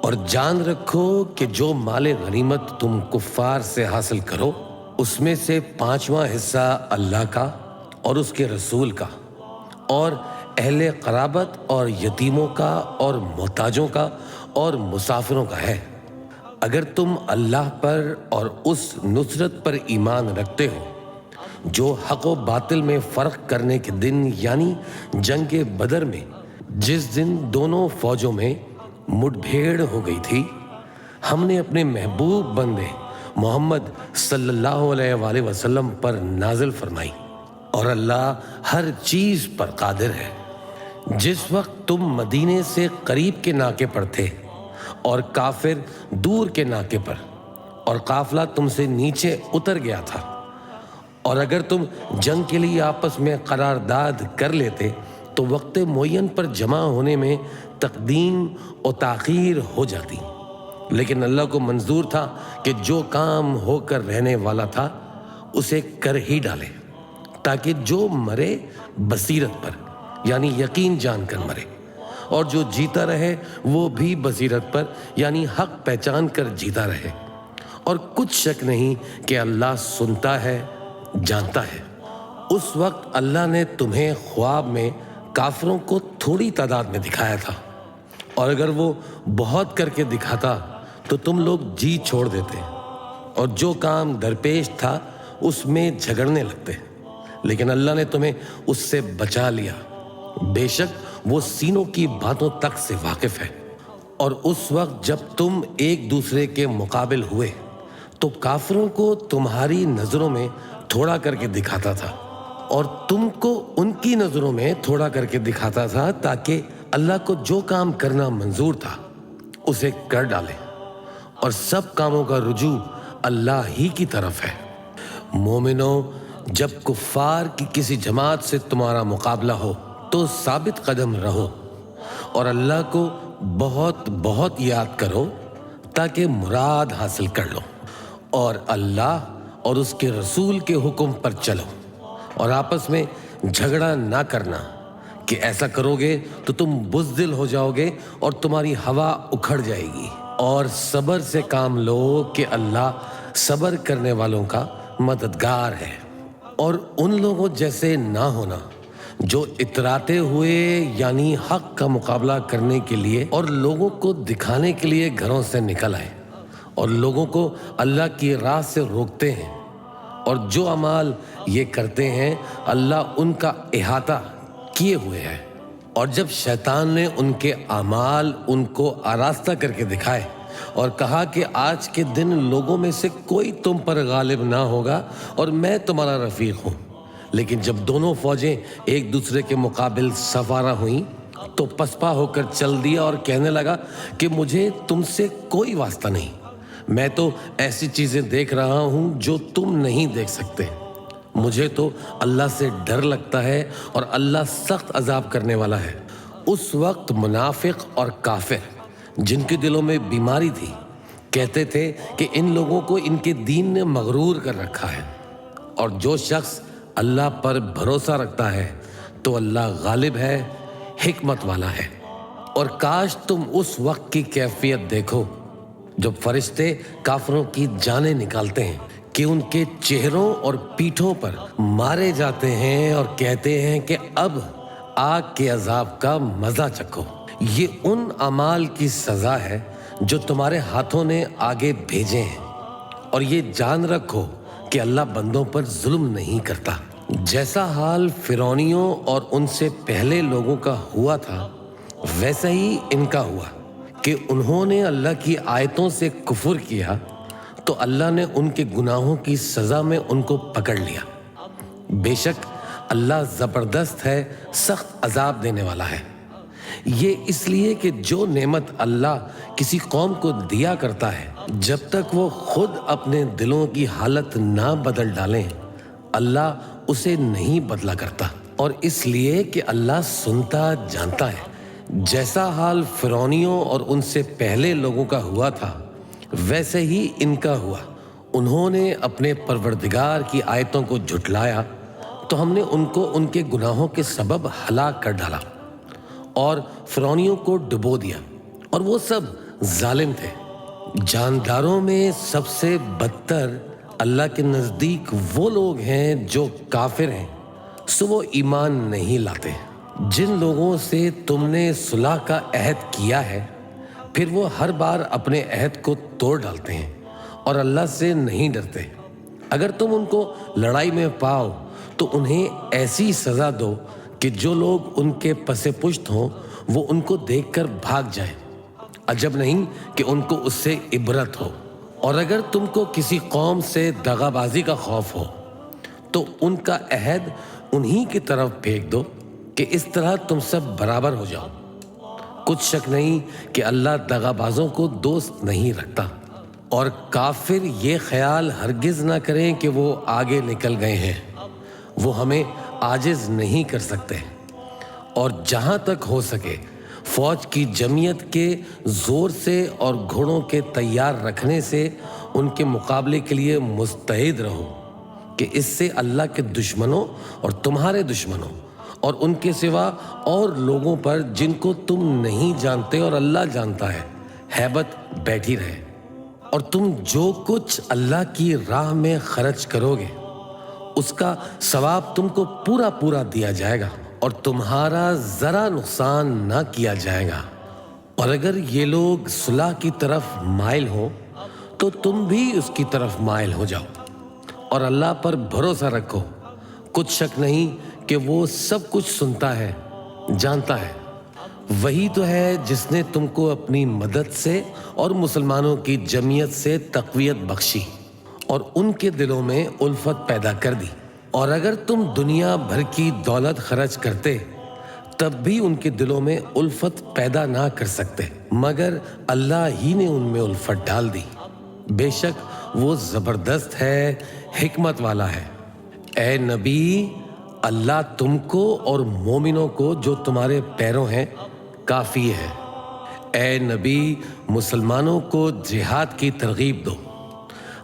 اور جان رکھو کہ جو مال غنیمت تم کفار سے حاصل کرو اس میں سے 5واں حصہ اللہ کا اور اس کے رسول کا اور اہل قرابت اور یتیموں کا اور محتاجوں کا اور مسافروں کا ہے۔ اگر تم اللہ پر اور اس نصرت پر ایمان رکھتے ہو جو حق و باطل میں فرق کرنے کے دن یعنی جنگ بدر میں جس دن دونوں فوجوں میں مٹ بھیڑ ہو گئی تھی، ہم نے اپنے محبوب بندے محمد صلی اللہ علیہ وآلہ وسلم پر نازل فرمائی، اور اللہ ہر چیز پر قادر ہے۔ جس وقت تم مدینے سے قریب کے ناکے پر تھے اور کافر دور کے ناکے پر، اور قافلہ تم سے نیچے اتر گیا تھا، اور اگر تم جنگ کے لیے آپس میں قرارداد کر لیتے تو وقت معین پر جمع ہونے میں تقدیم و تاخیر ہو جاتی، لیکن اللہ کو منظور تھا کہ جو کام ہو کر رہنے والا تھا اسے کر ہی ڈالے، تاکہ جو مرے بصیرت پر یعنی یقین جان کر مرے، اور جو جیتا رہے وہ بھی بصیرت پر یعنی حق پہچان کر جیتا رہے۔ اور کچھ شک نہیں کہ اللہ سنتا ہے، جانتا ہے۔ اس وقت اللہ نے تمہیں خواب میں کافروں کو تھوڑی تعداد میں دکھایا تھا، اور اگر وہ بہت کر کے دکھاتا تو تم لوگ جی چھوڑ دیتے اور جو کام درپیش تھا اس میں جھگڑنے لگتے، لیکن اللہ نے تمہیں اس سے بچا لیا۔ بے شک وہ سینوں کی باتوں تک سے واقف ہے۔ اور اس وقت جب تم ایک دوسرے کے مقابل ہوئے تو کافروں کو تمہاری نظروں میں تھوڑا کر کے دکھاتا تھا، اور تم کو ان کی نظروں میں تھوڑا کر کے دکھاتا تھا، تاکہ اللہ کو جو کام کرنا منظور تھا اسے کر ڈالے، اور سب کاموں کا رجوع اللہ ہی کی طرف ہے۔ مومنو، جب کفار کی کسی جماعت سے تمہارا مقابلہ ہو تو ثابت قدم رہو، اور اللہ کو بہت بہت یاد کرو تاکہ مراد حاصل کر لو، اور اللہ اور اس کے رسول کے حکم پر چلو، اور آپس میں جھگڑا نہ کرنا کہ ایسا کرو گے تو تم بزدل ہو جاؤ گے اور تمہاری ہوا اکھڑ جائے گی، اور صبر سے کام لو کہ اللہ صبر کرنے والوں کا مددگار ہے۔ اور ان لوگوں جیسے نہ ہونا جو اتراتے ہوئے یعنی حق کا مقابلہ کرنے کے لیے اور لوگوں کو دکھانے کے لیے گھروں سے نکل آئے اور لوگوں کو اللہ کی راہ سے روکتے ہیں، اور جو اعمال یہ کرتے ہیں اللہ ان کا احاطہ کیے ہوئے ہے۔ اور جب شیطان نے ان کے اعمال ان کو آراستہ کر کے دکھائے اور کہا کہ آج کے دن لوگوں میں سے کوئی تم پر غالب نہ ہوگا اور میں تمہارا رفیق ہوں، لیکن جب دونوں فوجیں ایک دوسرے کے مقابل سوارا ہوئیں تو پسپا ہو کر چل دیا اور کہنے لگا کہ مجھے تم سے کوئی واسطہ نہیں، میں تو ایسی چیزیں دیکھ رہا ہوں جو تم نہیں دیکھ سکتے۔ مجھے تو اللہ سے ڈر لگتا ہے اور اللہ سخت عذاب کرنے والا ہے۔ اس وقت منافق اور کافر جن کے دلوں میں بیماری تھی کہتے تھے کہ ان لوگوں کو ان کے دین نے مغرور کر رکھا ہے، اور جو شخص اللہ پر بھروسہ رکھتا ہے تو اللہ غالب ہے، حکمت والا ہے۔ اور کاش تم اس وقت کی کیفیت دیکھو جب فرشتے کافروں کی جانیں نکالتے ہیں کہ ان کے چہروں اور پیٹھوں پر مارے جاتے ہیں اور کہتے ہیں کہ اب آگ کے عذاب کا مزہ چکھو۔ یہ ان اعمال کی سزا ہے جو تمہارے ہاتھوں نے آگے بھیجے ہیں، اور یہ جان رکھو کہ اللہ بندوں پر ظلم نہیں کرتا۔ جیسا حال فرعونیوں اور ان سے پہلے لوگوں کا ہوا تھا ویسا ہی ان کا ہوا کہ انہوں نے اللہ کی آیتوں سے کفر کیا تو اللہ نے ان کے گناہوں کی سزا میں ان کو پکڑ لیا۔ بے شک اللہ زبردست ہے، سخت عذاب دینے والا ہے۔ یہ اس لیے کہ جو نعمت اللہ کسی قوم کو دیا کرتا ہے جب تک وہ خود اپنے دلوں کی حالت نہ بدل ڈالیں اللہ اسے نہیں بدلا کرتا، اور اس لیے کہ اللہ سنتا جانتا ہے۔ جیسا حال فرعونیوں اور ان سے پہلے لوگوں کا ہوا تھا ویسے ہی ان کا ہوا۔ انہوں نے اپنے پروردگار کی آیتوں کو جھٹلایا تو ہم نے ان کو ان کے گناہوں کے سبب ہلاک کر ڈالا، اور فرعونیوں کو ڈبو دیا اور وہ سب ظالم تھے۔ جانداروں میں سب سے بدتر اللہ کے نزدیک وہ لوگ ہیں جو کافر ہیں، سو وہ ایمان نہیں لاتے۔ جن لوگوں سے تم نے صلح کا عہد کیا ہے پھر وہ ہر بار اپنے عہد کو توڑ ڈالتے ہیں اور اللہ سے نہیں ڈرتے۔ اگر تم ان کو لڑائی میں پاؤ تو انہیں ایسی سزا دو کہ جو لوگ ان کے پس پشت ہوں وہ ان کو دیکھ کر بھاگ جائیں۔ عجب نہیں کہ ان کو اس سے عبرت ہو۔ اور اگر تم کو کسی قوم سے دغا بازی کا خوف ہو تو ان کا عہد انہی کی طرف پھینک دو کہ اس طرح تم سب برابر ہو جاؤ۔ کچھ شک نہیں کہ اللہ دغا بازوں کو دوست نہیں رکھتا۔ اور کافر یہ خیال ہرگز نہ کریں کہ وہ آگے نکل گئے ہیں، وہ ہمیں عاجز نہیں کر سکتے۔ اور جہاں تک ہو سکے فوج کی جمعیت کے زور سے اور گھوڑوں کے تیار رکھنے سے ان کے مقابلے کے لیے مستعد رہو، کہ اس سے اللہ کے دشمنوں اور تمہارے دشمنوں اور ان کے سوا اور لوگوں پر جن کو تم نہیں جانتے اور اللہ جانتا ہے ہیبت بیٹھی رہے۔ اور تم جو کچھ اللہ کی راہ میں خرچ کرو گے اس کا ثواب تم کو پورا پورا دیا جائے گا اور تمہارا ذرا نقصان نہ کیا جائے گا۔ اور اگر یہ لوگ صلح کی طرف مائل ہوں تو تم بھی اس کی طرف مائل ہو جاؤ اور اللہ پر بھروسہ رکھو۔ کچھ شک نہیں کہ وہ سب کچھ سنتا ہے، جانتا ہے۔ وہی تو ہے جس نے تم کو اپنی مدد سے اور مسلمانوں کی جمعیت سے تقویت بخشی اور ان کے دلوں میں الفت پیدا کر دی۔ اور اگر تم دنیا بھر کی دولت خرچ کرتے تب بھی ان کے دلوں میں الفت پیدا نہ کر سکتے، مگر اللہ ہی نے ان میں الفت ڈال دی۔ بے شک وہ زبردست ہے، حکمت والا ہے۔ اے نبی، اللہ تم کو اور مومنوں کو جو تمہارے پیروں ہیں کافی ہے۔ اے نبی، مسلمانوں کو جہاد کی ترغیب دو۔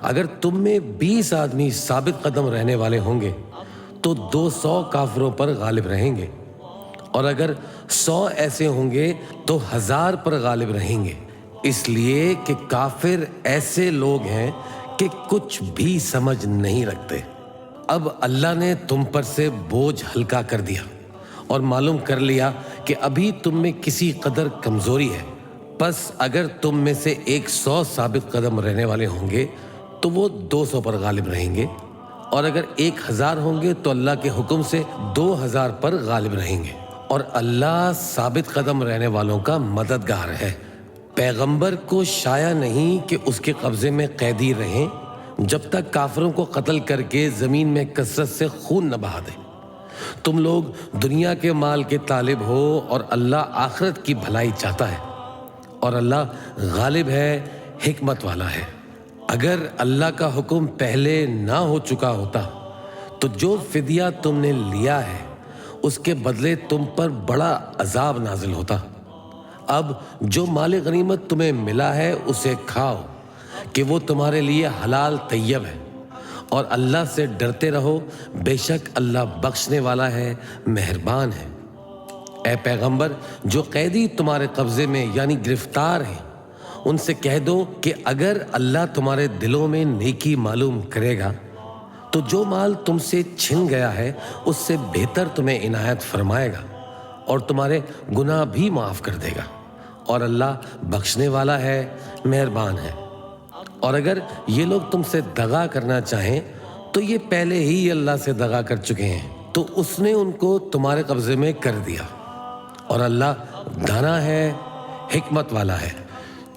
اگر تم میں 20 آدمی ثابت قدم رہنے والے ہوں گے تو 200 کافروں پر غالب رہیں گے، اور اگر 100 ایسے ہوں گے تو 1000 پر غالب رہیں گے، اس لیے کہ کافر ایسے لوگ ہیں کہ کچھ بھی سمجھ نہیں رکھتے۔ اب اللہ نے تم پر سے بوجھ ہلکا کر دیا اور معلوم کر لیا کہ ابھی تم میں کسی قدر کمزوری ہے، پس اگر تم میں سے 100 ثابت قدم رہنے والے ہوں گے تو وہ 200 پر غالب رہیں گے، اور اگر 1000 ہوں گے تو اللہ کے حکم سے 2000 پر غالب رہیں گے، اور اللہ ثابت قدم رہنے والوں کا مددگار ہے۔ پیغمبر کو شایع نہیں کہ اس کے قبضے میں قیدی رہیں جب تک کافروں کو قتل کر کے زمین میں کثرت سے خون نہ بہا دے۔ تم لوگ دنیا کے مال کے طالب ہو اور اللہ آخرت کی بھلائی چاہتا ہے، اور اللہ غالب ہے، حکمت والا ہے۔ اگر اللہ کا حکم پہلے نہ ہو چکا ہوتا تو جو فدیہ تم نے لیا ہے اس کے بدلے تم پر بڑا عذاب نازل ہوتا۔ اب جو مال غنیمت تمہیں ملا ہے اسے کھاؤ کہ وہ تمہارے لیے حلال طیب ہے، اور اللہ سے ڈرتے رہو، بے شک اللہ بخشنے والا ہے، مہربان ہے۔ اے پیغمبر، جو قیدی تمہارے قبضے میں یعنی گرفتار ہیں ان سے کہہ دو کہ اگر اللہ تمہارے دلوں میں نیکی معلوم کرے گا تو جو مال تم سے چھن گیا ہے اس سے بہتر تمہیں عنایت فرمائے گا اور تمہارے گناہ بھی معاف کر دے گا، اور اللہ بخشنے والا ہے، مہربان ہے۔ اور اگر یہ لوگ تم سے دغا کرنا چاہیں تو یہ پہلے ہی اللہ سے دغا کر چکے ہیں، تو اس نے ان کو تمہارے قبضے میں کر دیا، اور اللہ دانا ہے، حکمت والا ہے۔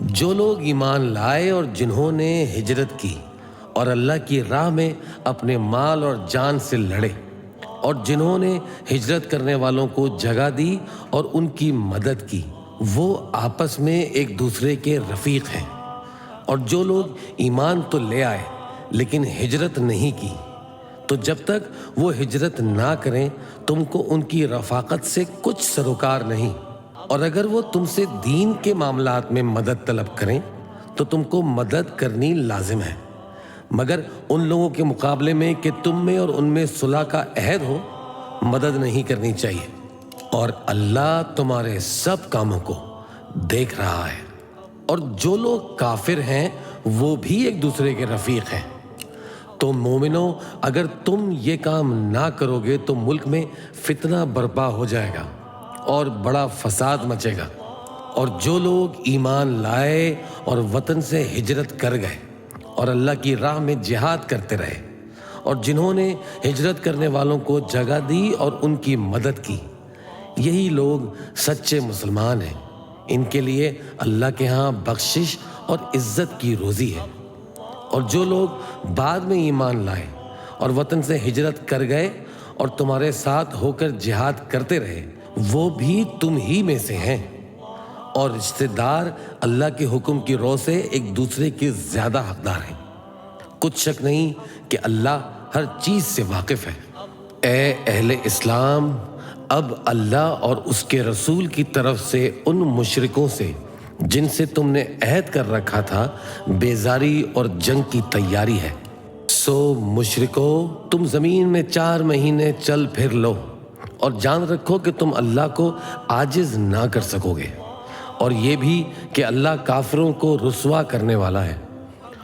جو لوگ ایمان لائے اور جنہوں نے ہجرت کی اور اللہ کی راہ میں اپنے مال اور جان سے لڑے، اور جنہوں نے ہجرت کرنے والوں کو جگہ دی اور ان کی مدد کی، وہ آپس میں ایک دوسرے کے رفیق ہیں۔ اور جو لوگ ایمان تو لے آئے لیکن ہجرت نہیں کی، تو جب تک وہ ہجرت نہ کریں تم کو ان کی رفاقت سے کچھ سروکار نہیں، اور اگر وہ تم سے دین کے معاملات میں مدد طلب کریں تو تم کو مدد کرنی لازم ہے، مگر ان لوگوں کے مقابلے میں کہ تم میں اور ان میں صلح کا عہد ہو مدد نہیں کرنی چاہیے، اور اللہ تمہارے سب کاموں کو دیکھ رہا ہے۔ اور جو لوگ کافر ہیں وہ بھی ایک دوسرے کے رفیق ہیں۔ تو مومنو، اگر تم یہ کام نہ کرو گے تو ملک میں فتنہ برپا ہو جائے گا اور بڑا فساد مچے گا۔ اور جو لوگ ایمان لائے اور وطن سے ہجرت کر گئے اور اللہ کی راہ میں جہاد کرتے رہے، اور جنہوں نے ہجرت کرنے والوں کو جگہ دی اور ان کی مدد کی، یہی لوگ سچے مسلمان ہیں۔ ان کے لیے اللہ کے ہاں بخشش اور عزت کی روزی ہے۔ اور جو لوگ بعد میں ایمان لائے اور وطن سے ہجرت کر گئے اور تمہارے ساتھ ہو کر جہاد کرتے رہے، وہ بھی تم ہی میں سے ہیں۔ اور رشتہ دار اللہ کے حکم کی رو سے ایک دوسرے کے زیادہ حقدار ہیں۔ کچھ شک نہیں کہ اللہ ہر چیز سے واقف ہے۔ اے اہل اسلام، اب اللہ اور اس کے رسول کی طرف سے ان مشرکوں سے جن سے تم نے عہد کر رکھا تھا بیزاری اور جنگ کی تیاری ہے۔ سو مشرکو، تم زمین میں 4 مہینے چل پھر لو اور جان رکھو کہ تم اللہ کو عاجز نہ کر سکو گے، اور یہ بھی کہ اللہ کافروں کو رسوا کرنے والا ہے۔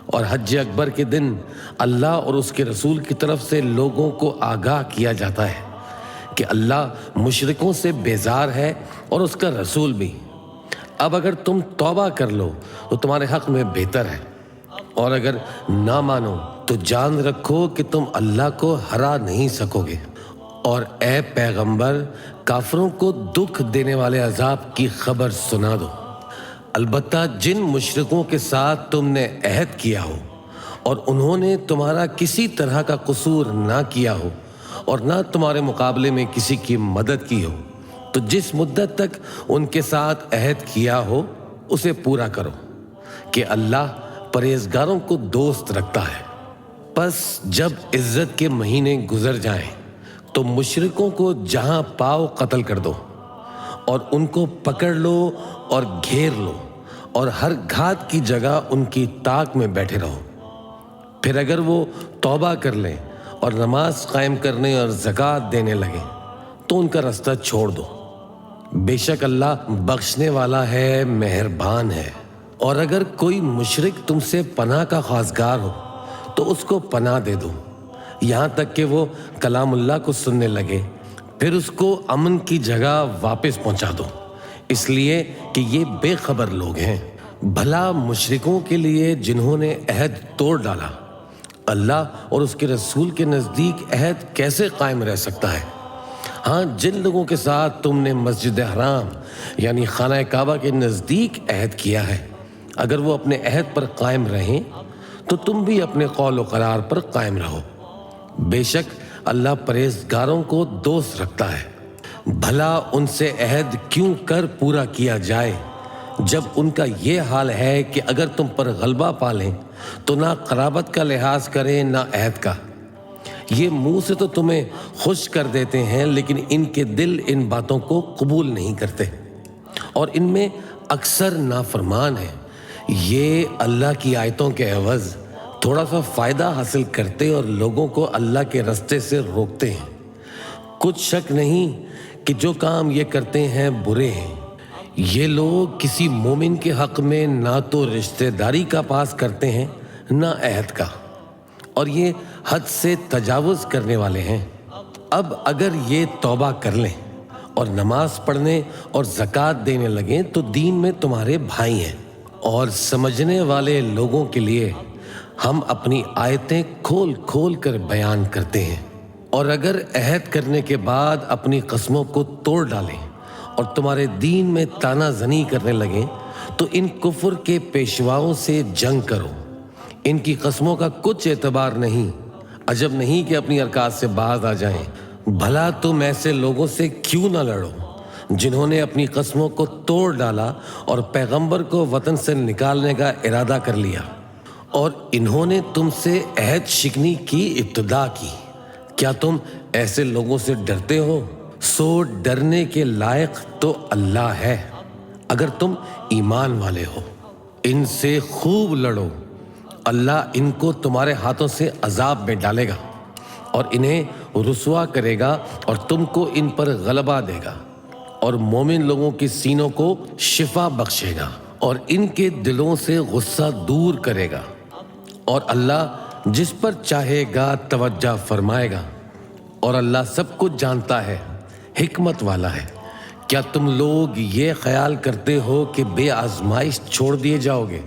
اور حج اکبر کے دن اللہ اور اس کے رسول کی طرف سے لوگوں کو آگاہ کیا جاتا ہے کہ اللہ مشرکوں سے بیزار ہے اور اس کا رسول بھی۔ اب اگر تم توبہ کر لو تو تمہارے حق میں بہتر ہے، اور اگر نہ مانو تو جان رکھو کہ تم اللہ کو ہرا نہیں سکو گے۔ اور اے پیغمبر، کافروں کو دکھ دینے والے عذاب کی خبر سنا دو۔ البتہ جن مشرکوں کے ساتھ تم نے عہد کیا ہو اور انہوں نے تمہارا کسی طرح کا قصور نہ کیا ہو اور نہ تمہارے مقابلے میں کسی کی مدد کی ہو، تو جس مدت تک ان کے ساتھ عہد کیا ہو اسے پورا کرو، کہ اللہ پرہیزگاروں کو دوست رکھتا ہے۔ پس جب عزت کے مہینے گزر جائیں تو مشرکوں کو جہاں پاؤ قتل کر دو، اور ان کو پکڑ لو اور گھیر لو، اور ہر گھات کی جگہ ان کی طاق میں بیٹھے رہو۔ پھر اگر وہ توبہ کر لیں اور نماز قائم کرنے اور زکوٰۃ دینے لگیں تو ان کا رستہ چھوڑ دو۔ بے شک اللہ بخشنے والا ہے، مہربان ہے۔ اور اگر کوئی مشرک تم سے پناہ کا خواستگار ہو تو اس کو پناہ دے دو، یہاں تک کہ وہ کلام اللہ کو سننے لگے، پھر اس کو امن کی جگہ واپس پہنچا دو، اس لیے کہ یہ بے خبر لوگ ہیں۔ بھلا مشرکوں کے لیے جنہوں نے عہد توڑ ڈالا، اللہ اور اس کے رسول کے نزدیک عہد کیسے قائم رہ سکتا ہے؟ ہاں، جن لوگوں کے ساتھ تم نے مسجد حرام یعنی خانہ کعبہ کے نزدیک عہد کیا ہے، اگر وہ اپنے عہد پر قائم رہیں تو تم بھی اپنے قول و قرار پر قائم رہو۔ بے شک اللہ پرہیزگاروں کو دوست رکھتا ہے۔ بھلا ان سے عہد کیوں کر پورا کیا جائے جب ان کا یہ حال ہے کہ اگر تم پر غلبہ پالیں تو نہ قرابت کا لحاظ کریں نہ عہد کا۔ یہ منہ سے تو تمہیں خوش کر دیتے ہیں، لیکن ان کے دل ان باتوں کو قبول نہیں کرتے، اور ان میں اکثر نافرمان ہیں۔ یہ اللہ کی آیتوں کے عوض تھوڑا سا فائدہ حاصل کرتے اور لوگوں کو اللہ کے رستے سے روکتے ہیں۔ کچھ شک نہیں کہ جو کام یہ کرتے ہیں برے ہیں۔ یہ لوگ کسی مومن کے حق میں نہ تو رشتہ داری کا پاس کرتے ہیں نہ عہد کا، اور یہ حد سے تجاوز کرنے والے ہیں۔ اب اگر یہ توبہ کر لیں اور نماز پڑھنے اور زکوٰۃ دینے لگیں تو دین میں تمہارے بھائی ہیں۔ اور سمجھنے والے لوگوں کے لیے ہم اپنی آیتیں کھول کھول کر بیان کرتے ہیں۔ اور اگر عہد کرنے کے بعد اپنی قسموں کو توڑ ڈالیں اور تمہارے دین میں طعنہ زنی کرنے لگیں تو ان کفر کے پیشواؤں سے جنگ کرو۔ ان کی قسموں کا کچھ اعتبار نہیں، عجب نہیں کہ اپنی حرکات سے باز آ جائیں۔ بھلا تم ایسے لوگوں سے کیوں نہ لڑو جنہوں نے اپنی قسموں کو توڑ ڈالا اور پیغمبر کو وطن سے نکالنے کا ارادہ کر لیا، اور انہوں نے تم سے عہد شکنی کی ابتدا کی۔ کیا تم ایسے لوگوں سے ڈرتے ہو؟ سو ڈرنے کے لائق تو اللہ ہے اگر تم ایمان والے ہو۔ ان سے خوب لڑو، اللہ ان کو تمہارے ہاتھوں سے عذاب میں ڈالے گا اور انہیں رسوا کرے گا، اور تم کو ان پر غلبہ دے گا، اور مومن لوگوں کے سینوں کو شفا بخشے گا، اور ان کے دلوں سے غصہ دور کرے گا، اور اللہ جس پر چاہے گا توجہ فرمائے گا، اور اللہ سب کچھ جانتا ہے، حکمت والا ہے۔ کیا تم لوگ یہ خیال کرتے ہو کہ بے آزمائش چھوڑ دیے جاؤ گے؟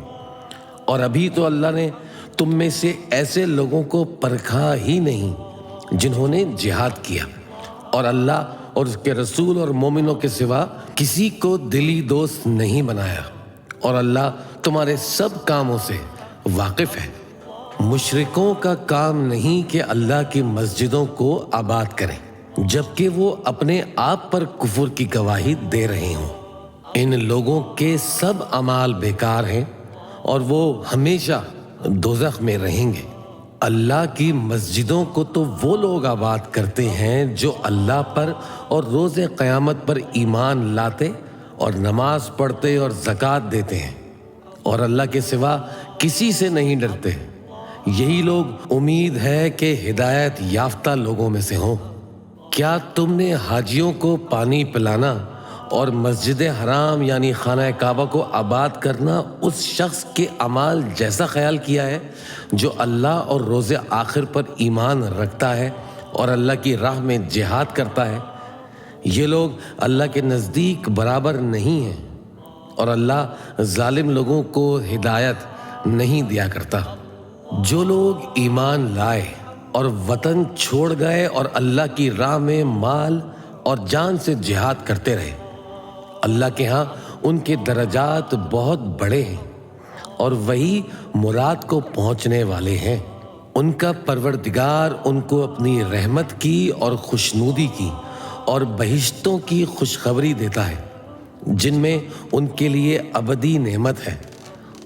اور ابھی تو اللہ نے تم میں سے ایسے لوگوں کو پرکھا ہی نہیں جنہوں نے جہاد کیا، اور اللہ اور اس کے رسول اور مومنوں کے سوا کسی کو دلی دوست نہیں بنایا، اور اللہ تمہارے سب کاموں سے واقف ہے۔ مشرکوں کا کام نہیں کہ اللہ کی مسجدوں کو آباد کریں جبکہ وہ اپنے آپ پر کفر کی گواہی دے رہے ہوں۔ ان لوگوں کے سب اعمال بیکار ہیں اور وہ ہمیشہ دوزخ میں رہیں گے۔ اللہ کی مسجدوں کو تو وہ لوگ آباد کرتے ہیں جو اللہ پر اور روز قیامت پر ایمان لاتے اور نماز پڑھتے اور زکوٰۃ دیتے ہیں، اور اللہ کے سوا کسی سے نہیں ڈرتے۔ یہی لوگ امید ہے کہ ہدایت یافتہ لوگوں میں سے ہوں۔ کیا تم نے حاجیوں کو پانی پلانا اور مسجد حرام یعنی خانہ کعبہ کو آباد کرنا اس شخص کے اعمال جیسا خیال کیا ہے جو اللہ اور روز آخر پر ایمان رکھتا ہے اور اللہ کی راہ میں جہاد کرتا ہے؟ یہ لوگ اللہ کے نزدیک برابر نہیں ہیں، اور اللہ ظالم لوگوں کو ہدایت نہیں دیا کرتا۔ جو لوگ ایمان لائے اور وطن چھوڑ گئے اور اللہ کی راہ میں مال اور جان سے جہاد کرتے رہے، اللہ کے ہاں ان کے درجات بہت بڑے ہیں، اور وہی مراد کو پہنچنے والے ہیں۔ ان کا پروردگار ان کو اپنی رحمت کی اور خوشنودی کی اور بہشتوں کی خوشخبری دیتا ہے جن میں ان کے لیے ابدی نعمت ہے،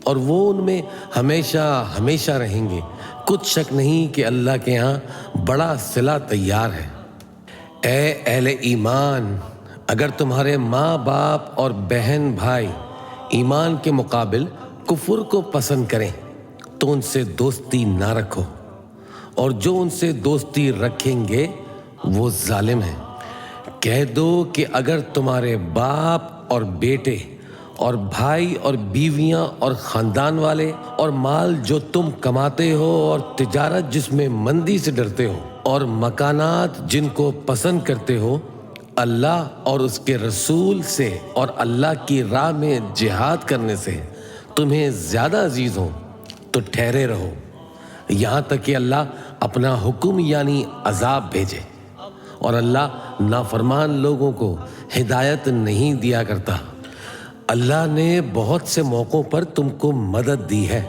اور وہ ان میں ہمیشہ ہمیشہ رہیں گے۔ کچھ شک نہیں کہ اللہ کے ہاں بڑا صلہ تیار ہے۔ اے اہل ایمان، اگر تمہارے ماں باپ اور بہن بھائی ایمان کے مقابل کفر کو پسند کریں تو ان سے دوستی نہ رکھو، اور جو ان سے دوستی رکھیں گے وہ ظالم ہیں۔ کہہ دو کہ اگر تمہارے باپ اور بیٹے اور بھائی اور بیویاں اور خاندان والے اور مال جو تم کماتے ہو اور تجارت جس میں مندی سے ڈرتے ہو اور مکانات جن کو پسند کرتے ہو اللہ اور اس کے رسول سے اور اللہ کی راہ میں جہاد کرنے سے تمہیں زیادہ عزیز ہوں تو ٹھہرے رہو یہاں تک کہ اللہ اپنا حکم یعنی عذاب بھیجے، اور اللہ نافرمان لوگوں کو ہدایت نہیں دیا کرتا۔ اللہ نے بہت سے موقعوں پر تم کو مدد دی ہے،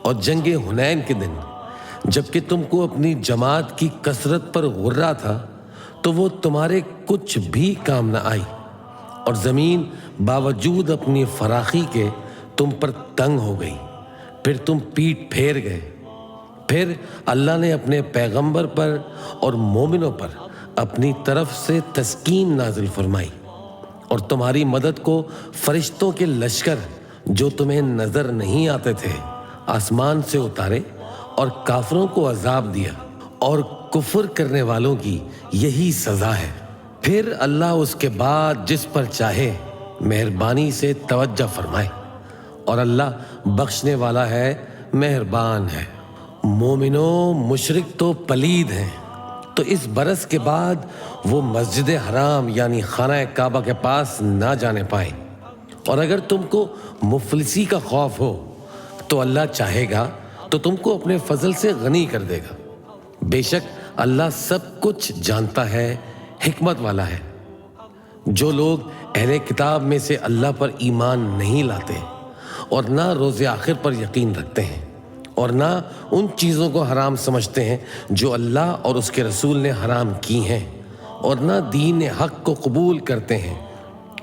اور جنگ حنین کے دن جبکہ تم کو اپنی جماعت کی کثرت پر غرہ تھا تو وہ تمہارے کچھ بھی کام نہ آئی، اور زمین باوجود اپنی فراخی کے تم پر تنگ ہو گئی، پھر تم پیٹ پھیر گئے۔ پھر اللہ نے اپنے پیغمبر پر اور مومنوں پر اپنی طرف سے تسکین نازل فرمائی، اور تمہاری مدد کو فرشتوں کے لشکر جو تمہیں نظر نہیں آتے تھے آسمان سے اتارے، اور کافروں کو عذاب دیا، اور کفر کرنے والوں کی یہی سزا ہے۔ پھر اللہ اس کے بعد جس پر چاہے مہربانی سے توجہ فرمائے، اور اللہ بخشنے والا ہے، مہربان ہے۔ مومنوں، مشرک تو پلید ہیں، تو اس برس کے بعد وہ مسجد حرام یعنی خانہ کعبہ کے پاس نہ جانے پائیں، اور اگر تم کو مفلسی کا خوف ہو تو اللہ چاہے گا تو تم کو اپنے فضل سے غنی کر دے گا۔ بے شک اللہ سب کچھ جانتا ہے، حکمت والا ہے۔ جو لوگ اہل کتاب میں سے اللہ پر ایمان نہیں لاتے اور نہ روز آخر پر یقین رکھتے ہیں اور نہ ان چیزوں کو حرام سمجھتے ہیں جو اللہ اور اس کے رسول نے حرام کی ہیں، اور نہ دین حق کو قبول کرتے ہیں،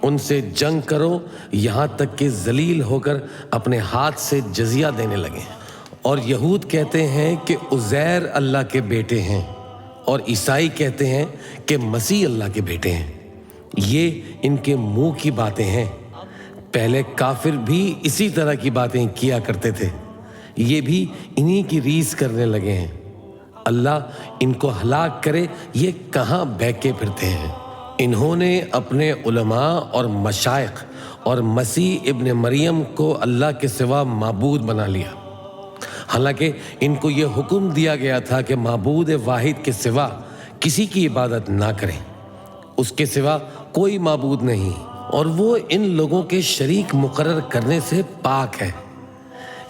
ان سے جنگ کرو یہاں تک کہ ذلیل ہو کر اپنے ہاتھ سے جزیہ دینے لگیں۔ اور یہود کہتے ہیں کہ عزیر اللہ کے بیٹے ہیں، اور عیسائی کہتے ہیں کہ مسیح اللہ کے بیٹے ہیں۔ یہ ان کے منہ کی باتیں ہیں، پہلے کافر بھی اسی طرح کی باتیں کیا کرتے تھے، یہ بھی انہی کی ریس کرنے لگے ہیں۔ اللہ ان کو ہلاک کرے، یہ کہاں بہکے پھرتے ہیں۔ انہوں نے اپنے علماء اور مشائخ اور مسیح ابن مریم کو اللہ کے سوا معبود بنا لیا، حالانکہ ان کو یہ حکم دیا گیا تھا کہ معبود واحد کے سوا کسی کی عبادت نہ کریں، اس کے سوا کوئی معبود نہیں، اور وہ ان لوگوں کے شریک مقرر کرنے سے پاک ہے۔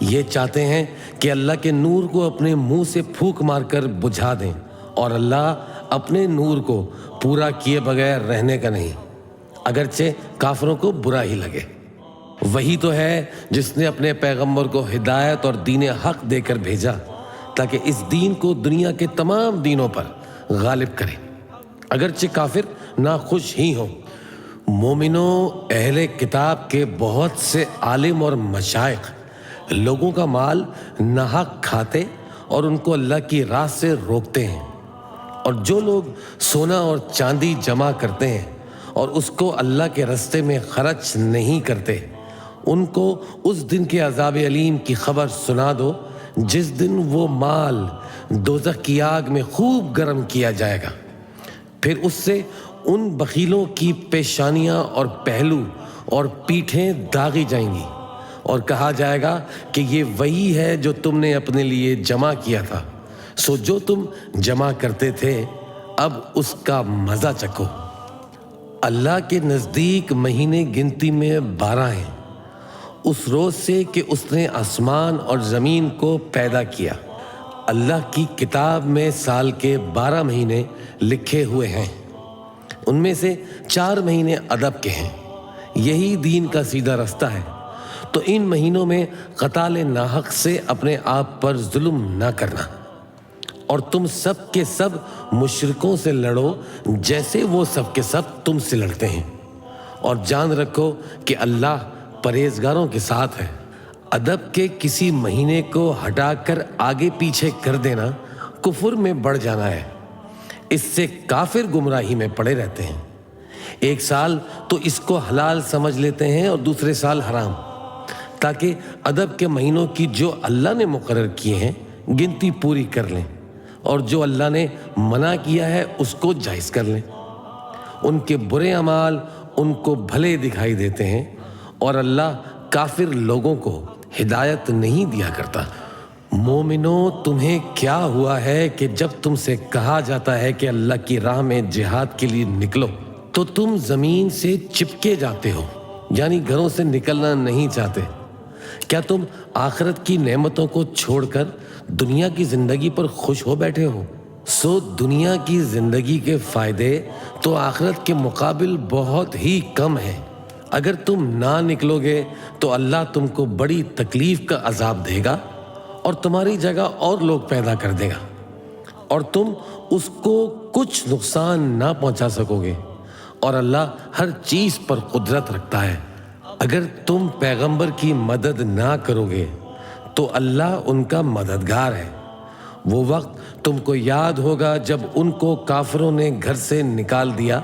یہ چاہتے ہیں کہ اللہ کے نور کو اپنے منہ سے پھونک مار کر بجھا دیں، اور اللہ اپنے نور کو پورا کیے بغیر رہنے کا نہیں، اگرچہ کافروں کو برا ہی لگے۔ وہی تو ہے جس نے اپنے پیغمبر کو ہدایت اور دین حق دے کر بھیجا تاکہ اس دین کو دنیا کے تمام دینوں پر غالب کرے، اگرچہ کافر ناخوش ہی ہوں۔ مومنوں، اہل کتاب کے بہت سے عالم اور مشائخ لوگوں کا مال ناحق کھاتے اور ان کو اللہ کی راہ سے روکتے ہیں، اور جو لوگ سونا اور چاندی جمع کرتے ہیں اور اس کو اللہ کے راستے میں خرچ نہیں کرتے، ان کو اس دن کے عذاب علیم کی خبر سنا دو جس دن وہ مال دوزخ کی آگ میں خوب گرم کیا جائے گا، پھر اس سے ان بخیلوں کی پیشانیاں اور پہلو اور پیٹھیں داغی جائیں گی، اور کہا جائے گا کہ یہ وہی ہے جو تم نے اپنے لیے جمع کیا تھا، سو جو تم جمع کرتے تھے اب اس کا مزہ چکھو۔ اللہ کے نزدیک مہینے گنتی میں 12 ہیں، اس روز سے کہ اس نے آسمان اور زمین کو پیدا کیا۔ اللہ کی کتاب میں سال کے 12 مہینے لکھے ہوئے ہیں، ان میں سے 4 مہینے ادب کے ہیں، یہی دین کا سیدھا رستہ ہے۔ تو ان مہینوں میں قتال ناحق سے اپنے آپ پر ظلم نہ کرنا، اور تم سب کے سب مشرکوں سے لڑو جیسے وہ سب کے سب تم سے لڑتے ہیں، اور جان رکھو کہ اللہ پرہیزگاروں کے ساتھ ہے۔ ادب کے کسی مہینے کو ہٹا کر آگے پیچھے کر دینا کفر میں بڑھ جانا ہے، اس سے کافر گمراہی میں پڑے رہتے ہیں۔ ایک سال تو اس کو حلال سمجھ لیتے ہیں اور دوسرے سال حرام، تاکہ ادب کے مہینوں کی جو اللہ نے مقرر کیے ہیں گنتی پوری کر لیں، اور جو اللہ نے منع کیا ہے اس کو جائز کر لیں۔ ان کے برے اعمال ان کو بھلے دکھائی دیتے ہیں، اور اللہ کافر لوگوں کو ہدایت نہیں دیا کرتا۔ مومنوں، تمہیں کیا ہوا ہے کہ جب تم سے کہا جاتا ہے کہ اللہ کی راہ میں جہاد کے لیے نکلو تو تم زمین سے چپکے جاتے ہو، یعنی گھروں سے نکلنا نہیں چاہتے؟ کیا تم آخرت کی نعمتوں کو چھوڑ کر دنیا کی زندگی پر خوش ہو بیٹھے ہو؟ سو دنیا کی زندگی کے فائدے تو آخرت کے مقابل بہت ہی کم ہیں۔ اگر تم نہ نکلو گے تو اللہ تم کو بڑی تکلیف کا عذاب دے گا اور تمہاری جگہ اور لوگ پیدا کر دے گا، اور تم اس کو کچھ نقصان نہ پہنچا سکو گے، اور اللہ ہر چیز پر قدرت رکھتا ہے۔ اگر تم پیغمبر کی مدد نہ کرو گے تو اللہ ان کا مددگار ہے۔ وہ وقت تم کو یاد ہوگا جب ان کو کافروں نے گھر سے نکال دیا،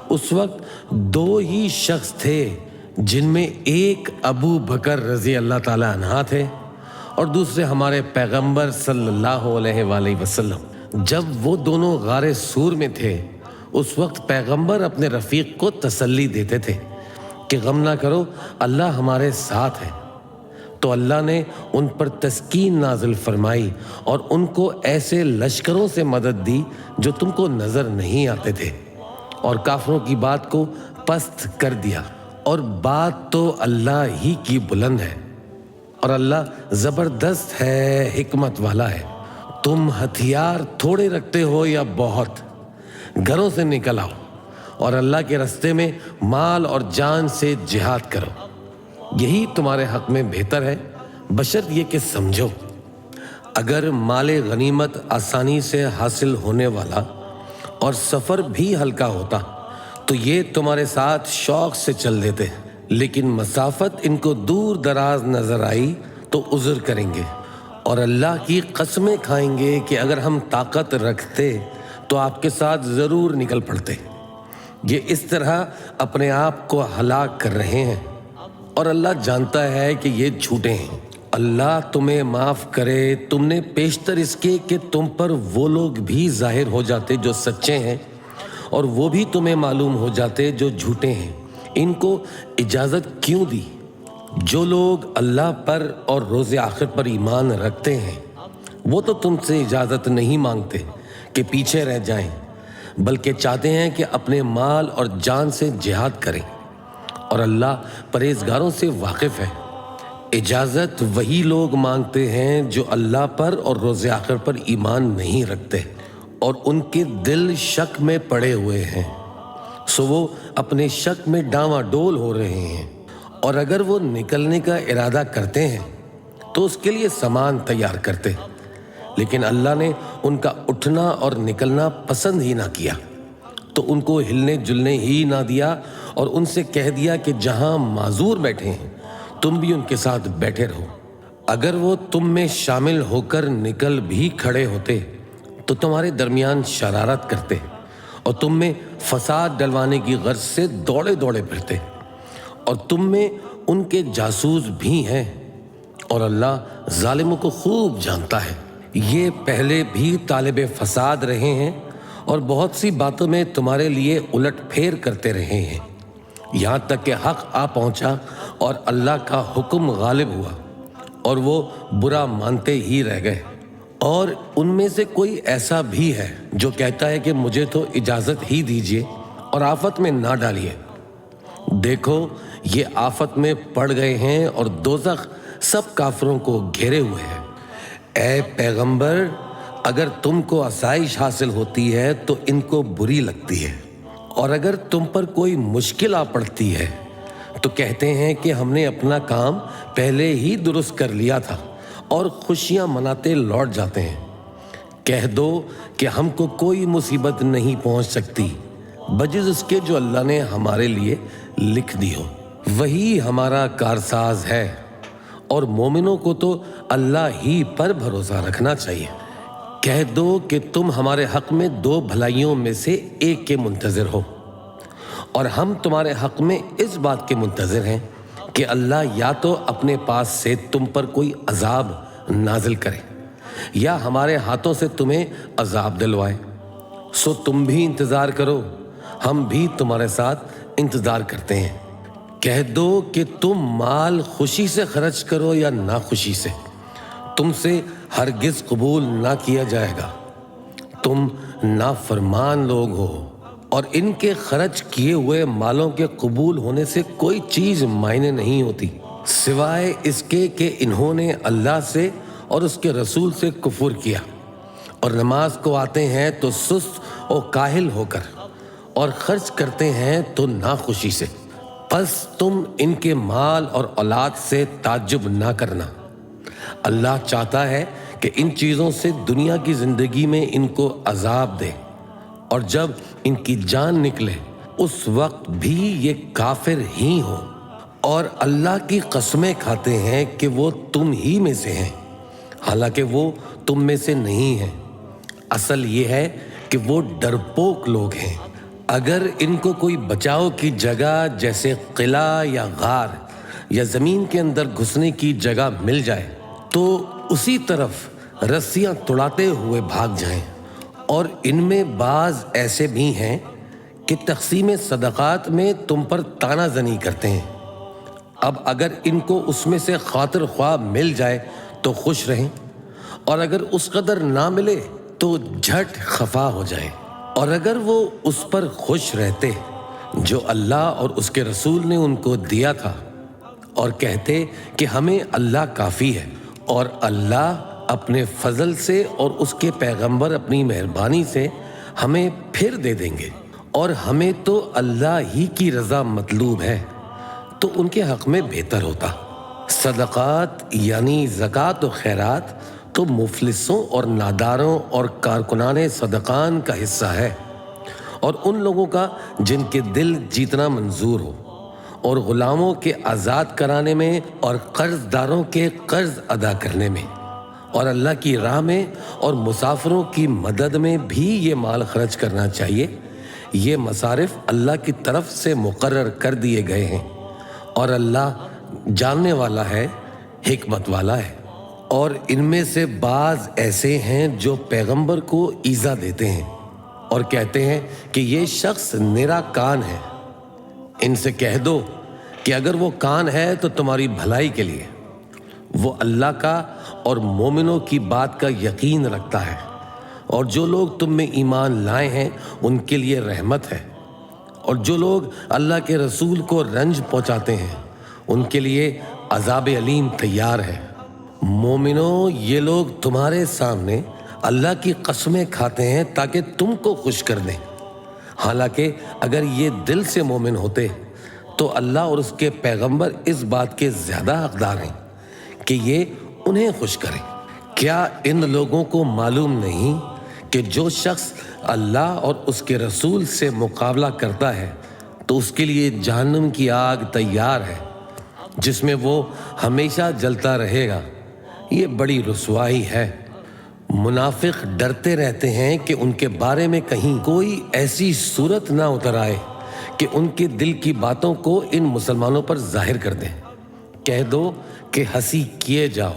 اس وقت 2 ہی شخص تھے، جن میں ایک ابو بکر رضی اللہ تعالیٰ عنہ تھے اور دوسرے ہمارے پیغمبر صلی اللہ علیہ وآلہ وسلم۔ جب وہ دونوں غار سور میں تھے اس وقت پیغمبر اپنے رفیق کو تسلی دیتے تھے کہ غم نہ کرو، اللہ ہمارے ساتھ ہے۔ تو اللہ نے ان پر تسکین نازل فرمائی اور ان کو ایسے لشکروں سے مدد دی جو تم کو نظر نہیں آتے تھے، اور کافروں کی بات کو پست کر دیا، اور بات تو اللہ ہی کی بلند ہے، اور اللہ زبردست ہے، حکمت والا ہے۔ تم ہتھیار تھوڑے رکھتے ہو یا بہت، گھروں سے نکل آؤ اور اللہ کے راستے میں مال اور جان سے جہاد کرو، یہی تمہارے حق میں بہتر ہے، بشرط یہ کہ سمجھو۔ اگر مال غنیمت آسانی سے حاصل ہونے والا اور سفر بھی ہلکا ہوتا تو یہ تمہارے ساتھ شوق سے چل دیتے، لیکن مسافت ان کو دور دراز نظر آئی تو عذر کریں گے، اور اللہ کی قسمیں کھائیں گے کہ اگر ہم طاقت رکھتے تو آپ کے ساتھ ضرور نکل پڑتے۔ یہ اس طرح اپنے آپ کو ہلاک کر رہے ہیں، اور اللہ جانتا ہے کہ یہ جھوٹے ہیں۔ اللہ تمہیں معاف کرے، تم نے پیشتر اس کے کہ تم پر وہ لوگ بھی ظاہر ہو جاتے جو سچے ہیں، اور وہ بھی تمہیں معلوم ہو جاتے جو جھوٹے ہیں۔ ان کو اجازت کیوں دی؟ جو لوگ اللہ پر اور روز آخر پر ایمان رکھتے ہیں وہ تو تم سے اجازت نہیں مانگتے کہ پیچھے رہ جائیں، بلکہ چاہتے ہیں کہ اپنے مال اور جان سے جہاد کریں، اور اللہ پرہیزگاروں سے واقف ہے۔ اجازت وہی لوگ مانگتے ہیں جو اللہ پر اور روز آخر پر ایمان نہیں رکھتے اور ان کے دل شک میں پڑے ہوئے ہیں، سو وہ اپنے شک میں ڈاواں ڈول ہو رہے ہیں، اور اگر وہ نکلنے کا ارادہ کرتے ہیں تو اس کے لیے سامان تیار کرتے، لیکن اللہ نے ان کا اٹھنا اور نکلنا پسند ہی نہ کیا، تو ان کو ہلنے جلنے ہی نہ دیا اور ان سے کہہ دیا کہ جہاں معذور بیٹھے ہیں تم بھی ان کے ساتھ بیٹھے رہو۔ اگر وہ تم میں شامل ہو کر نکل بھی کھڑے ہوتے تو تمہارے درمیان شرارت کرتے اور تم میں فساد ڈلوانے کی غرض سے دوڑے دوڑے پھرتے، اور تم میں ان کے جاسوس بھی ہیں، اور اللہ ظالموں کو خوب جانتا ہے۔ یہ پہلے بھی طالب فساد رہے ہیں اور بہت سی باتوں میں تمہارے لیے الٹ پھیر کرتے رہے ہیں، یہاں تک کہ حق آ پہنچا اور اللہ کا حکم غالب ہوا اور وہ برا مانتے ہی رہ گئے۔ اور ان میں سے کوئی ایسا بھی ہے جو کہتا ہے کہ مجھے تو اجازت ہی دیجیے اور آفت میں نہ ڈالیے۔ دیکھو یہ آفت میں پڑ گئے ہیں اور دوزخ سب کافروں کو گھیرے ہوئے ہے۔ اے پیغمبر، اگر تم کو آسائش حاصل ہوتی ہے تو ان کو بری لگتی ہے، اور اگر تم پر کوئی مشکل آ پڑتی ہے تو کہتے ہیں کہ ہم نے اپنا کام پہلے ہی درست کر لیا تھا، اور خوشیاں مناتے لوٹ جاتے ہیں۔ کہہ دو کہ ہم کو کوئی مصیبت نہیں پہنچ سکتی بجز اس کے جو اللہ نے ہمارے لیے لکھ دی ہو، وہی ہمارا کارساز ہے، اور مومنوں کو تو اللہ ہی پر بھروسہ رکھنا چاہیے۔ کہہ دو کہ تم ہمارے حق میں دو بھلائیوں میں سے ایک کے منتظر ہو، اور ہم تمہارے حق میں اس بات کے منتظر ہیں کہ اللہ یا تو اپنے پاس سے تم پر کوئی عذاب نازل کرے یا ہمارے ہاتھوں سے تمہیں عذاب دلوائے، سو تم بھی انتظار کرو، ہم بھی تمہارے ساتھ انتظار کرتے ہیں۔ کہہ دو کہ تم مال خوشی سے خرچ کرو یا ناخوشی سے، تم سے ہرگز قبول نہ کیا جائے گا، تم نافرمان لوگ ہو، اور ان کے خرچ کیے ہوئے مالوں کے قبول ہونے سے کوئی چیز معنی نہیں ہوتی سوائے اس کے کہ انہوں نے اللہ سے اور اس کے رسول سے کفر کیا، اور نماز کو آتے ہیں تو سست اور کاہل ہو کر، اور خرچ کرتے ہیں تو ناخوشی سے۔ پس تم ان کے مال اور اولاد سے تعجب نہ کرنا، اللہ چاہتا ہے کہ ان چیزوں سے دنیا کی زندگی میں ان کو عذاب دے، اور جب ان کی جان نکلے اس وقت بھی یہ کافر ہی ہوں، اور اللہ کی قسمیں کھاتے ہیں کہ وہ تم ہی میں سے ہیں، حالانکہ وہ تم میں سے نہیں ہیں۔ اصل یہ ہے کہ وہ ڈرپوک لوگ ہیں۔ اگر ان کو کوئی بچاؤ کی جگہ جیسے قلعہ یا غار یا زمین کے اندر گھسنے کی جگہ مل جائے تو اسی طرف رسیاں توڑاتے ہوئے بھاگ جائیں، اور ان میں بعض ایسے بھی ہیں کہ تقسیم صدقات میں تم پر طعنہ زنی کرتے ہیں۔ اب اگر ان کو اس میں سے خاطر خواہ مل جائے تو خوش رہیں، اور اگر اس قدر نہ ملے تو جھٹ خفا ہو جائیں، اور اگر وہ اس پر خوش رہتے جو اللہ اور اس کے رسول نے ان کو دیا تھا، اور کہتے کہ ہمیں اللہ کافی ہے، اور اللہ اپنے فضل سے اور اس کے پیغمبر اپنی مہربانی سے ہمیں پھر دے دیں گے، اور ہمیں تو اللہ ہی کی رضا مطلوب ہے، تو ان کے حق میں بہتر ہوتا۔ صدقات یعنی زکوٰۃ و خیرات تو مفلسوں اور ناداروں اور کارکنان صدقان کا حصہ ہے، اور ان لوگوں کا جن کے دل جیتنا منظور ہو، اور غلاموں کے آزاد کرانے میں، اور قرض داروں کے قرض ادا کرنے میں، اور اللہ کی راہ میں اور مسافروں کی مدد میں بھی یہ مال خرچ کرنا چاہیے۔ یہ مصارف اللہ کی طرف سے مقرر کر دیے گئے ہیں، اور اللہ جاننے والا ہے، حکمت والا ہے۔ اور ان میں سے بعض ایسے ہیں جو پیغمبر کو ایذا دیتے ہیں اور کہتے ہیں کہ یہ شخص نرا کان ہے، ان سے کہہ دو کہ اگر وہ کان ہے تو تمہاری بھلائی کے لیے، وہ اللہ کا اور مومنوں کی بات کا یقین رکھتا ہے، اور جو لوگ تم میں ایمان لائے ہیں ان کے لیے رحمت ہے، اور جو لوگ اللہ کے رسول کو رنج پہنچاتے ہیں ان کے لیے عذاب علیم تیار ہے۔ مومنوں، یہ لوگ تمہارے سامنے اللہ کی قسمیں کھاتے ہیں تاکہ تم کو خوش کر دیں، حالانکہ اگر یہ دل سے مومن ہوتے تو اللہ اور اس کے پیغمبر اس بات کے زیادہ حقدار ہیں کہ یہ انہیں خوش کریں۔ کیا ان لوگوں کو معلوم نہیں کہ جو شخص اللہ اور اس کے رسول سے مقابلہ کرتا ہے تو اس کے لیے جہنم کی آگ تیار ہے جس میں وہ ہمیشہ جلتا رہے گا؟ یہ بڑی رسوائی ہے۔ منافق ڈرتے رہتے ہیں کہ ان کے بارے میں کہیں کوئی ایسی صورت نہ اتر آئے کہ ان کے دل کی باتوں کو ان مسلمانوں پر ظاہر کر دیں۔ کہہ دو کہ ہنسی کیے جاؤ،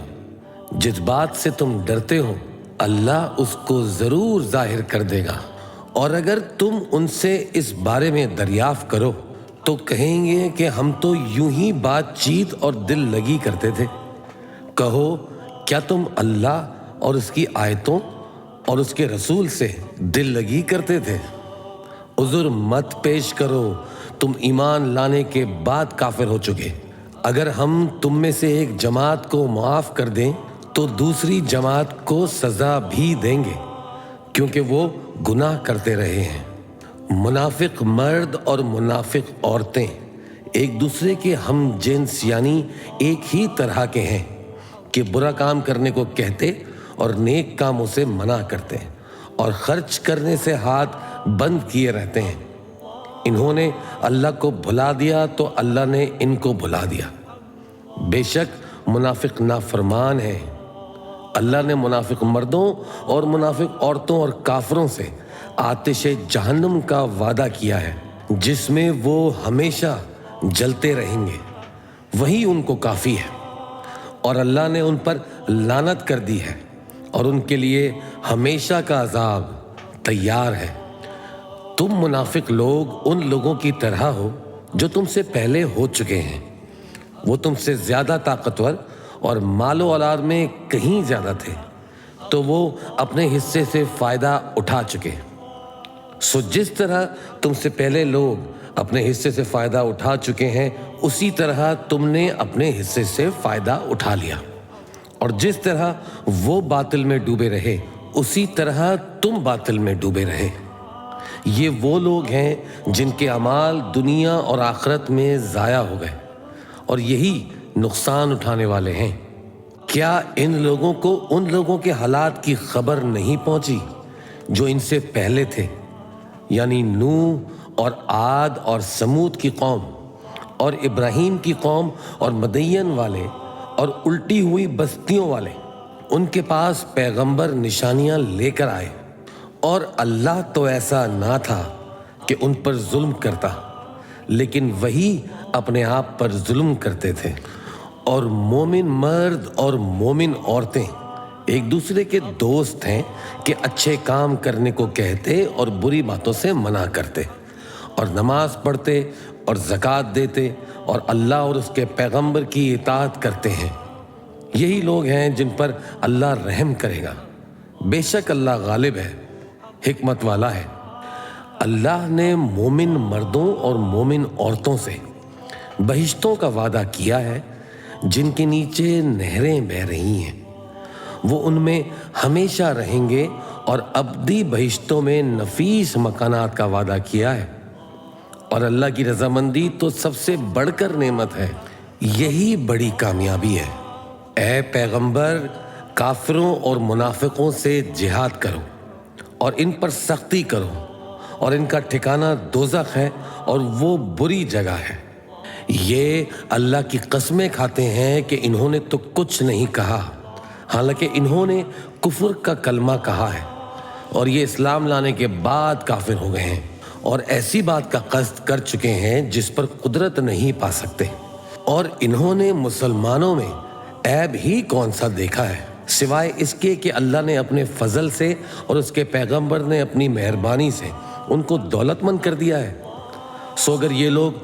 جس بات سے تم ڈرتے ہو اللہ اس کو ضرور ظاہر کر دے گا، اور اگر تم ان سے اس بارے میں دریافت کرو تو کہیں گے کہ ہم تو یوں ہی بات چیت اور دل لگی کرتے تھے۔ کہو، کیا تم اللہ اور اس کی آیتوں اور اس کے رسول سے دل لگی کرتے تھے؟ عذر مت پیش کرو، تم ایمان لانے کے بعد کافر ہو چکے۔ اگر ہم تم میں سے ایک جماعت کو معاف کر دیں تو دوسری جماعت کو سزا بھی دیں گے، کیونکہ وہ گناہ کرتے رہے ہیں۔ منافق مرد اور منافق عورتیں ایک دوسرے کے ہم جنس یعنی ایک ہی طرح کے ہیں کہ برا کام کرنے کو کہتے اور نیک کاموں سے منع کرتے ہیں، اور خرچ کرنے سے ہاتھ بند کیے رہتے ہیں۔ انہوں نے اللہ کو بھلا دیا تو اللہ نے ان کو بھلا دیا۔ بے شک منافق نافرمان ہیں۔ اللہ نے منافق مردوں اور منافق عورتوں اور کافروں سے آتش جہنم کا وعدہ کیا ہے جس میں وہ ہمیشہ جلتے رہیں گے، وہی ان کو کافی ہے، اور اللہ نے ان پر لعنت کر دی ہے اور ان کے لیے ہمیشہ کا عذاب تیار ہے۔ تم منافق لوگ ان لوگوں کی طرح ہو جو تم سے پہلے ہو چکے ہیں، وہ تم سے زیادہ طاقتور اور مال و اولاد میں کہیں زیادہ تھے، تو وہ اپنے حصے سے فائدہ اٹھا چکے۔ سو جس طرح تم سے پہلے لوگ اپنے حصے سے فائدہ اٹھا چکے ہیں، اسی طرح تم نے اپنے حصے سے فائدہ اٹھا لیا، اور جس طرح وہ باطل میں ڈوبے رہے اسی طرح تم باطل میں ڈوبے رہے۔ یہ وہ لوگ ہیں جن کے اعمال دنیا اور آخرت میں ضائع ہو گئے، اور یہی نقصان اٹھانے والے ہیں۔ کیا ان لوگوں کو ان لوگوں کے حالات کی خبر نہیں پہنچی جو ان سے پہلے تھے، یعنی نوح اور عاد اور سمود کی قوم، اور ابراہیم کی قوم، اور مدین والے، اور الٹی ہوئی بستیوں والے؟ ان کے پاس پیغمبر نشانیاں لے کر آئے، اور اللہ تو ایسا نہ تھا کہ ان پر ظلم کرتا، لیکن وہی اپنے آپ پر ظلم کرتے تھے۔ اور مومن مرد اور مومن عورتیں ایک دوسرے کے دوست ہیں کہ اچھے کام کرنے کو کہتے اور بری باتوں سے منع کرتے، اور نماز پڑھتے اور زکوٰۃ دیتے، اور اللہ اور اس کے پیغمبر کی اطاعت کرتے ہیں۔ یہی لوگ ہیں جن پر اللہ رحم کرے گا۔ بے شک اللہ غالب ہے، حکمت والا ہے۔ اللہ نے مومن مردوں اور مومن عورتوں سے بہشتوں کا وعدہ کیا ہے جن کے نیچے نہریں بہہ رہی ہیں، وہ ان میں ہمیشہ رہیں گے، اور ابدی بہشتوں میں نفیس مکانات کا وعدہ کیا ہے، اور اللہ کی رضامندی تو سب سے بڑھ کر نعمت ہے۔ یہی بڑی کامیابی ہے۔ اے پیغمبر، کافروں اور منافقوں سے جہاد کرو اور ان پر سختی کرو، اور ان کا ٹھکانہ دوزخ ہے اور وہ بری جگہ ہے۔ یہ اللہ کی قسمیں کھاتے ہیں کہ انہوں نے تو کچھ نہیں کہا، حالانکہ انہوں نے کفر کا کلمہ کہا ہے، اور یہ اسلام لانے کے بعد کافر ہو گئے ہیں، اور ایسی بات کا قصد کر چکے ہیں جس پر قدرت نہیں پا سکتے۔ اور انہوں نے مسلمانوں میں عیب ہی کون سا دیکھا ہے سوائے اس کے کہ اللہ نے اپنے فضل سے اور اس کے پیغمبر نے اپنی مہربانی سے ان کو دولت مند کر دیا ہے۔ سو اگر یہ لوگ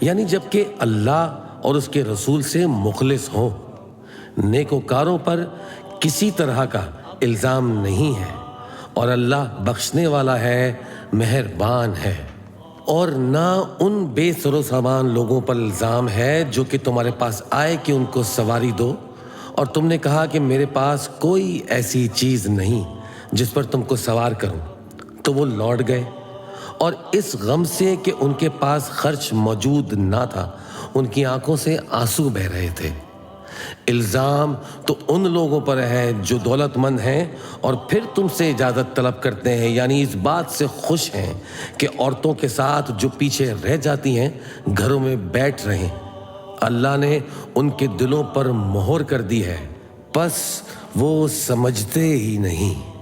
یعنی جب کہ اللہ اور اس کے رسول سے مخلص ہوں۔ نیکوکاروں پر کسی طرح کا الزام نہیں ہے اور اللہ بخشنے والا ہے، مہربان ہے۔ اور نہ ان بے سر و سامان لوگوں پر الزام ہے جو کہ تمہارے پاس آئے کہ ان کو سواری دو، اور تم نے کہا کہ میرے پاس کوئی ایسی چیز نہیں جس پر تم کو سوار کروں، تو وہ لوٹ گئے، اور اس غم سے کہ ان کے پاس خرچ موجود نہ تھا ان کی آنکھوں سے آنسو بہہ رہے تھے۔ الزام تو ان لوگوں پر ہے جو دولت مند ہیں اور پھر تم سے اجازت طلب کرتے ہیں، یعنی اس بات سے خوش ہیں کہ عورتوں کے ساتھ جو پیچھے رہ جاتی ہیں گھروں میں بیٹھ رہیں۔ اللہ نے ان کے دلوں پر مہر کر دی ہے، پس وہ سمجھتے ہی نہیں۔